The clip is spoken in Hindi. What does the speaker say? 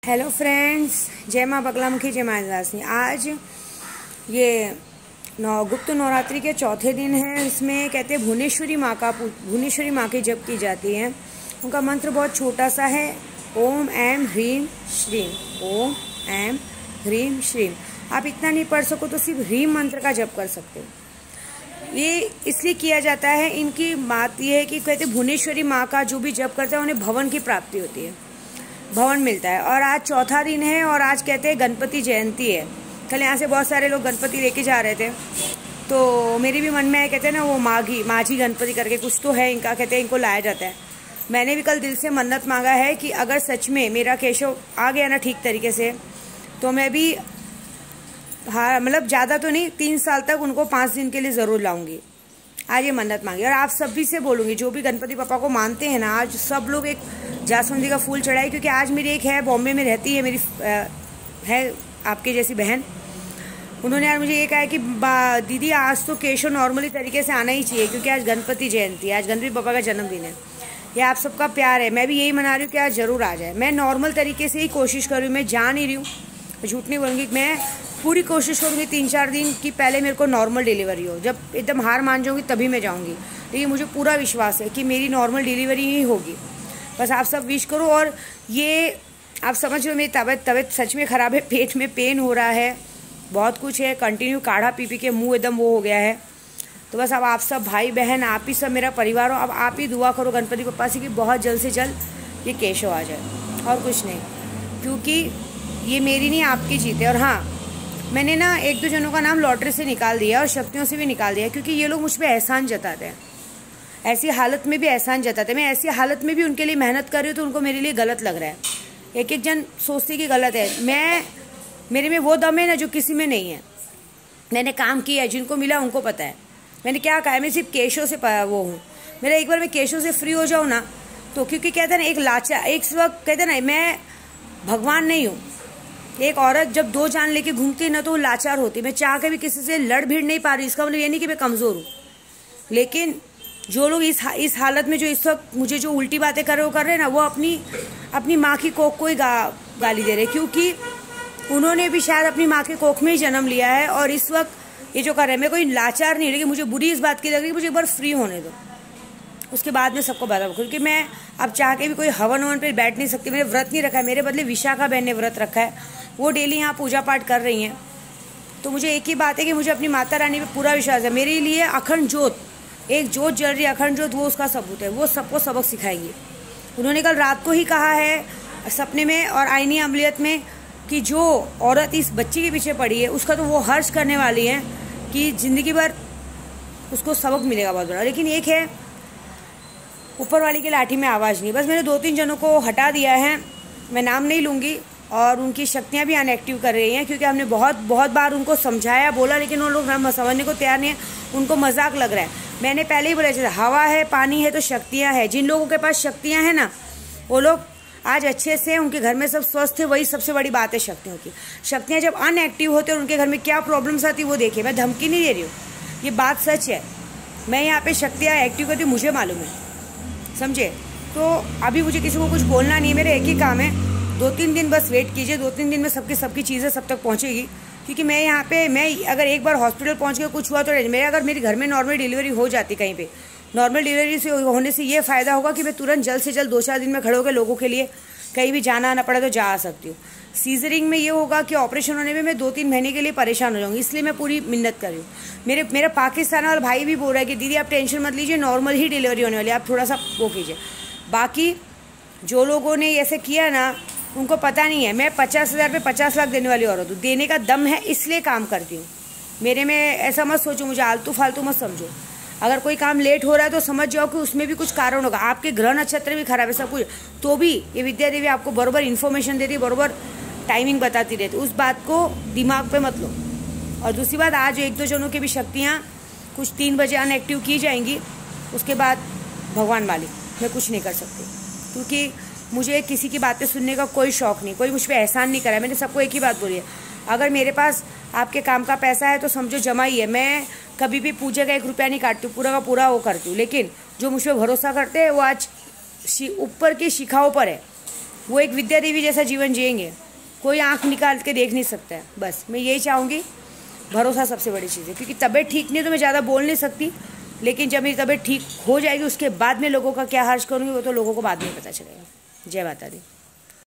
हेलो फ्रेंड्स, जय माँ बगलामुखी, जय माँ दासनी। आज ये गुप्त नवरात्रि के चौथे दिन है। इसमें कहते हैं भुवनेश्वरी माँ की जप की जाती है। उनका मंत्र बहुत छोटा सा है, ओम ऐम ह्रीम श्रीम, ओम ऐम ह्रीम श्रीम। आप इतना नहीं पढ़ सको तो सिर्फ ह्रीम मंत्र का जप कर सकते हो। ये इसलिए किया जाता है, इनकी बात ये है कि कहते हैं भुवनेश्वरी माँ का जो भी जप करता है उन्हें भवन की प्राप्ति होती है, भवन मिलता है। और आज चौथा दिन है और आज कहते हैं गणपति जयंती है। कल यहाँ से बहुत सारे लोग गणपति लेके जा रहे थे, तो मेरे भी मन में है, कहते हैं ना वो माझी गणपति करके कुछ तो है इनका, कहते हैं इनको लाया जाता है। मैंने भी कल दिल से मन्नत मांगा है कि अगर सच में मेरा केशव आ गया ना ठीक तरीके से, तो मैं भी मतलब ज़्यादा तो नहीं, 3 साल तक उनको 5 दिन के लिए ज़रूर लाऊंगी। आज ये मन्नत मांगी और आप सभी से बोलूँगी, जो भी गणपति पापा को मानते हैं ना, आज सब लोग एक जासवंदी का फूल चढ़ाए। क्योंकि आज मेरी एक है, बॉम्बे में रहती है, मेरी है आपके जैसी बहन। उन्होंने आज मुझे ये कहा है कि दीदी आज तो केशव नॉर्मली तरीके से आना ही चाहिए, क्योंकि आज गणपति जयंती है, आज गणपति पापा का जन्मदिन है। ये आप सबका प्यार है, मैं भी यही मना रही हूँ कि आज ज़रूर आ जाए। मैं नॉर्मल तरीके से ही कोशिश कर रही हूँ, मैं जा नहीं रही हूँ, झूठ नहीं बोलूँगी। मैं पूरी कोशिश करूँगी 3-4 दिन की पहले मेरे को नॉर्मल डिलीवरी हो। जब एकदम हार मान जाऊँगी तभी मैं जाऊँगी, लेकिन मुझे पूरा विश्वास है कि मेरी नॉर्मल डिलीवरी ही होगी। बस आप सब विश करो। और ये आप समझ लो, मेरी तबीयत सच में ख़राब है, पेट में पेन हो रहा है, बहुत कुछ है, कंटिन्यू काढ़ा पी के मुंह एकदम वो हो गया है। तो बस अब आप सब भाई बहन, आप ही सब मेरा परिवार हो। अब आप ही दुआ करो गणपति पप्पा से कि बहुत जल्द से जल्द ये केशव आ जाए, और कुछ नहीं, क्योंकि ये मेरी नहीं आपकी जीत है। और हाँ, मैंने ना 1-2 जनों का नाम लॉटरी से निकाल दिया और शक्तियों से भी निकाल दिया, क्योंकि ये लोग मुझ पर एहसान जताते हैं, ऐसी हालत में भी एहसान जताते हैं। मैं ऐसी हालत में भी उनके लिए मेहनत कर रही हूँ तो उनको मेरे लिए गलत लग रहा है। एक जन सोचते कि गलत है, मेरे में वो दम है ना जो किसी में नहीं है। मैंने काम किया है, जिनको मिला उनको पता है मैंने क्या कहा है। मैं सिर्फ केशव से वो हूँ, मेरा एक बार मैं केशव से फ्री हो जाऊँ ना, तो क्योंकि कहते हैं ना एक लाचार, एक वक्त कहते हैं ना मैं भगवान नहीं हूँ। एक औरत जब 2 जान लेके घूमती है ना, तो वो लाचार होती है। मैं चाह के भी किसी से लड़ भिड़ नहीं पा रही, इसका मतलब ये नहीं कि मैं कमज़ोर हूँ। लेकिन जो लोग इस हालत में जो इस वक्त मुझे जो उल्टी बातें कर रहे हैं ना, वो अपनी माँ की कोख को ही गाली दे रहे, क्योंकि उन्होंने भी शायद अपनी माँ के कोख में ही जन्म लिया है। और इस वक्त ये जो कर रहे हैं, मैं कोई लाचार नहीं, लेकिन मुझे बुरी इस बात की लग रही है, मुझे एक बार फ्री होने दो, उसके बाद में सबको बता। क्योंकि मैं अब चाह के भी कोई हवन पे बैठ नहीं सकती। मैंने व्रत नहीं रखा है, मेरे बदले विशाखा बहन ने व्रत रखा है, वो डेली यहाँ पूजा पाठ कर रही हैं। तो मुझे एक ही बात है कि मुझे अपनी माता रानी पे पूरा विश्वास है। मेरे लिए अखंड ज्योत, एक ज्योत जल रही है, अखंड ज्योत, वो उसका सबूत है, वो सबको सबक सिखाएंगी। उन्होंने कल रात को ही कहा है सपने में और आईनी अमलियत में कि जो औरत इस बच्ची के पीछे पड़ी है, उसका तो वो हर्ष करने वाली है कि ज़िंदगी भर उसको सबक मिलेगा बहुत बड़ा। लेकिन एक है, ऊपर वाली की लाठी में आवाज़ नहीं। बस मैंने 2-3 जनों को हटा दिया है, मैं नाम नहीं लूँगी, और उनकी शक्तियाँ भी अनएक्टिव कर रही हैं, क्योंकि हमने बहुत बार उनको समझाया, बोला, लेकिन वो लोग समझने को तैयार नहीं है, उनको मजाक लग रहा है। मैंने पहले ही बोला, जैसे हवा है, पानी है, तो शक्तियाँ हैं। जिन लोगों के पास शक्तियाँ हैं ना, वो लोग आज अच्छे से, उनके घर में सब स्वस्थ है, वही सबसे बड़ी बात है शक्तियों की। शक्तियाँ जब अनएक्टिव होते हैं और उनके घर में क्या प्रॉब्लम्स आती है वो देखिए। मैं धमकी नहीं दे रही हूँ, ये बात सच है। मैं यहाँ पे शक्तियाँ एक्टिव करती हूँ, मुझे मालूम है, समझे। तो अभी मुझे किसी को कुछ बोलना नहीं है, मेरे एक ही काम है, 2-3 दिन बस वेट कीजिए। 2-3 दिन में सबकी चीज़ें सब तक पहुँचेगी। क्योंकि मैं यहाँ पे, मैं अगर एक बार हॉस्पिटल पहुँच के कुछ हुआ तो अगर मेरे घर में नॉर्मल डिलीवरी हो जाती कहीं पे, नॉर्मल डिलीवरी से होने से ये फ़ायदा होगा कि मैं तुरंत जल्द से जल्द 2-4 दिन में खड़े होकर लोगों के लिए कहीं भी जाना आना पड़ा तो जा आ सकती हूँ। सीजरिंग में ये होगा कि ऑपरेशन होने में मैं 2-3 महीने के लिए परेशान हो जाऊँगी, इसलिए मैं पूरी मिन्नत कर रही हूँ। मेरा पाकिस्तान वाला भाई भी बोल रहा है कि दीदी आप टेंशन मत लीजिए, नॉर्मल ही डिलीवरी होने वाली है, आप थोड़ा सा वो कीजिए। बाकी जो लोगों ने ऐसे किया ना, उनको पता नहीं है, मैं 50,000 पे 50 लाख देने वाली औरत हूँ। देने का दम है, इसलिए काम करती हूँ। मेरे में ऐसा मत सोचो, मुझे आलतू फालतू मत समझो। अगर कोई काम लेट हो रहा है तो समझ जाओ कि उसमें भी कुछ कारण होगा। आपके ग्रह नक्षत्र भी खराब है, सब कुछ, तो भी ये विद्या देवी आपको बराबर इन्फॉर्मेशन देती है, बराबर टाइमिंग बताती रहती है। उस बात को दिमाग पे मत लो। और दूसरी बात, आज 1-2 जनों की भी शक्तियाँ कुछ 3 बजे अनएक्टिव की जाएंगी, उसके बाद भगवान मालिक, मैं कुछ नहीं कर सकती। क्योंकि मुझे किसी की बातें सुनने का कोई शौक़ नहीं, कोई मुझ पर एहसान नहीं करा। मैंने सबको एक ही बात बोली है, अगर मेरे पास आपके काम का पैसा है तो समझो जमा ही है। मैं कभी भी पूजा का 1 रुपया नहीं काटती हूँ, पूरा का पूरा वो करती हूँ। लेकिन जो मुझ पर भरोसा करते हैं वो आज ऊपर की शिखाओं पर है, वो एक विद्या देवी जैसा जीवन जिएंगे, कोई आंख निकाल के देख नहीं सकता है। बस मैं यही चाहूँगी, भरोसा सबसे बड़ी चीज़ है, क्योंकि तबीयत ठीक नहीं है तो मैं ज़्यादा बोल नहीं सकती, लेकिन जब मेरी तबीयत ठीक हो जाएगी उसके बाद में लोगों का क्या हर्ष करूँगी वो तो लोगों को बाद में पता चलेगा। जय माता दी।